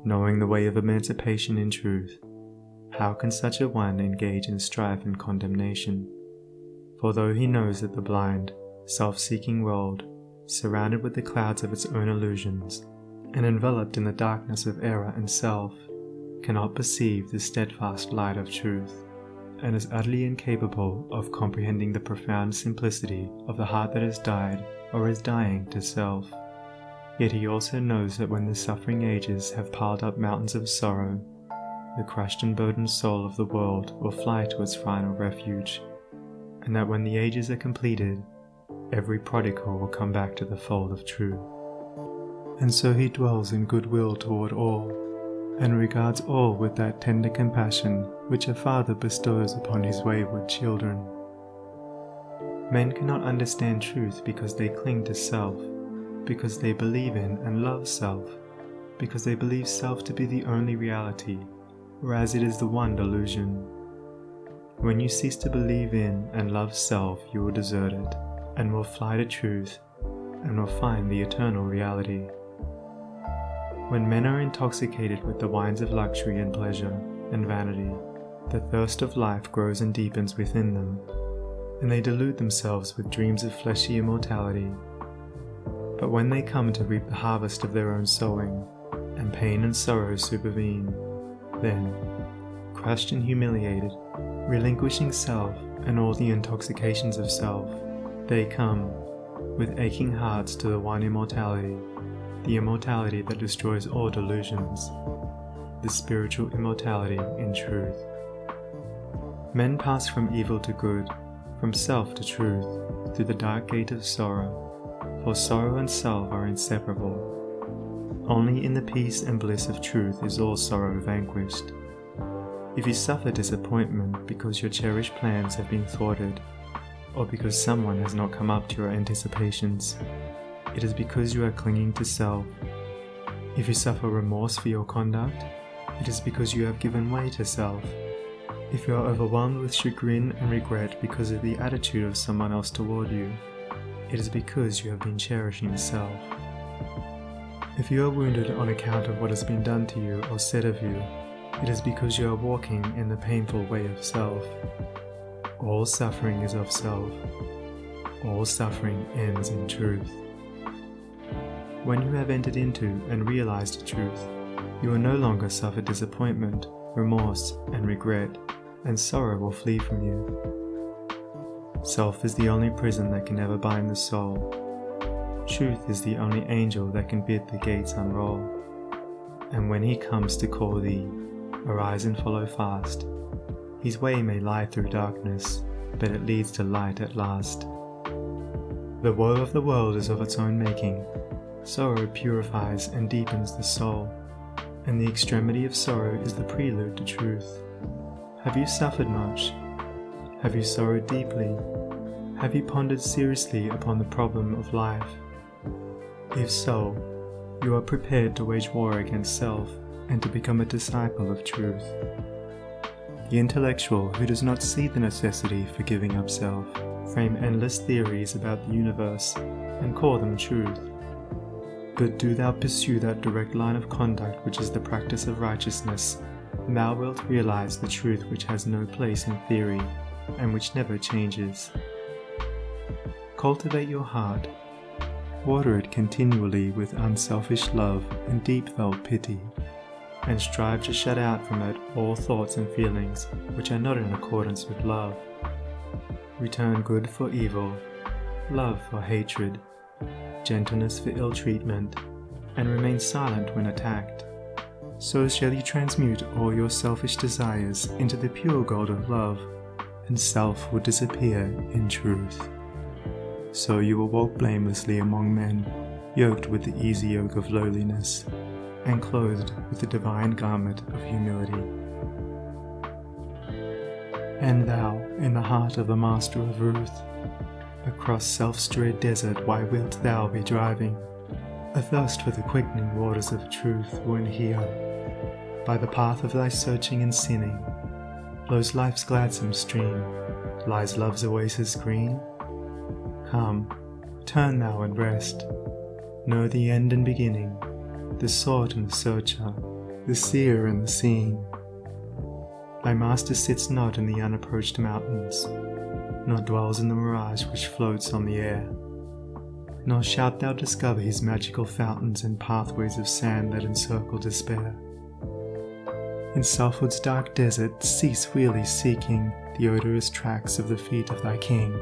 knowing the way of emancipation in truth, how can such a one engage in strife and condemnation? For though he knows that the blind, self-seeking world, surrounded with the clouds of its own illusions, and enveloped in the darkness of error and self, cannot perceive the steadfast light of truth, and is utterly incapable of comprehending the profound simplicity of the heart that has died or is dying to self. Yet he also knows that when the suffering ages have piled up mountains of sorrow, the crushed and burdened soul of the world will fly to its final refuge, and that when the ages are completed, every prodigal will come back to the fold of truth. And so he dwells in goodwill toward all, and regards all with that tender compassion which a father bestows upon his wayward children. Men cannot understand truth because they cling to self, because they believe in and love self, because they believe self to be the only reality, whereas it is the one delusion. When you cease to believe in and love self, you will desert it, and will fly to truth, and will find the eternal reality. When men are intoxicated with the wines of luxury and pleasure and vanity, the thirst of life grows and deepens within them, and they delude themselves with dreams of fleshy immortality. But when they come to reap the harvest of their own sowing, and pain and sorrow supervene, then, crushed and humiliated, relinquishing self and all the intoxications of self, they come, with aching hearts, to the one immortality, the immortality that destroys all delusions, the spiritual immortality in truth. Men pass from evil to good, from self to truth, through the dark gate of sorrow, for sorrow and self are inseparable. Only in the peace and bliss of truth is all sorrow vanquished. If you suffer disappointment because your cherished plans have been thwarted, or because someone has not come up to your anticipations, it is because you are clinging to self. If you suffer remorse for your conduct, it is because you have given way to self. If you are overwhelmed with chagrin and regret because of the attitude of someone else toward you, it is because you have been cherishing self. If you are wounded on account of what has been done to you or said of you, it is because you are walking in the painful way of self. All suffering is of self. All suffering ends in truth. When you have entered into and realized truth, you will no longer suffer disappointment, remorse, and regret, and sorrow will flee from you. Self is the only prison that can ever bind the soul. Truth is the only angel that can bid the gates unroll. And when he comes to call thee, arise and follow fast. His way may lie through darkness, but it leads to light at last. The woe of the world is of its own making. Sorrow purifies and deepens the soul, and the extremity of sorrow is the prelude to truth. Have you suffered much? Have you sorrowed deeply? Have you pondered seriously upon the problem of life? If so, you are prepared to wage war against self and to become a disciple of truth. The intellectual who does not see the necessity for giving up self frame endless theories about the universe and call them truth. But do thou pursue that direct line of conduct which is the practice of righteousness, and thou wilt realize the truth which has no place in theory, and which never changes. Cultivate your heart. Water it continually with unselfish love and deep-felt pity, and strive to shut out from it all thoughts and feelings which are not in accordance with love. Return good for evil, love for hatred, gentleness for ill treatment, and remain silent when attacked. So shall you transmute all your selfish desires into the pure gold of love, and self will disappear in truth. So you will walk blamelessly among men, yoked with the easy yoke of lowliness, and clothed with the divine garment of humility. And thou, in the heart of the Master of Ruth, across self-strayed desert why wilt thou be driving? Athirst for the quickening waters of truth, when here, by the path of thy searching and sinning, flows life's gladsome stream, lies love's oasis green? Come, turn thou and rest, know the end and beginning, the sought and the searcher, the seer and the seeing. Thy master sits not in the unapproached mountains, nor dwells in the mirage which floats on the air, nor shalt thou discover his magical fountains and pathways of sand that encircle despair. In selfhood's dark desert cease wearily seeking the odorous tracks of the feet of thy king,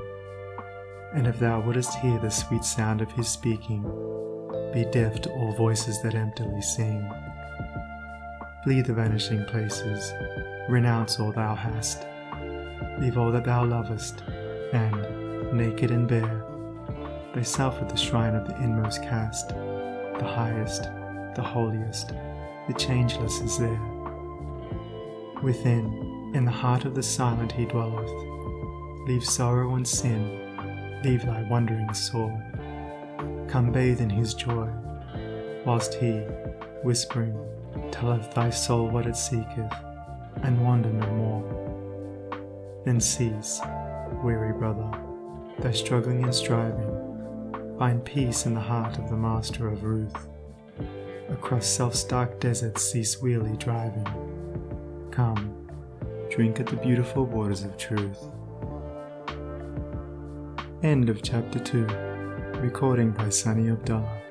and if thou wouldest hear the sweet sound of his speaking, be deaf to all voices that emptily sing. Flee the vanishing places, renounce all thou hast, leave all that thou lovest, and, naked and bare, thyself at the shrine of the inmost cast. The highest, the holiest, the changeless is there. Within, in the heart of the silent he dwelleth. Leave sorrow and sin, leave thy wandering soul. Come bathe in his joy, whilst he, whispering, telleth thy soul what it seeketh, and wander no more. Then cease, weary brother, thy struggling and striving. Find peace in the heart of the Master of Ruth. Across self's dark deserts cease wearily driving. Come, drink at the beautiful waters of truth. End of Chapter 2. Recording by Sunny Abdullah.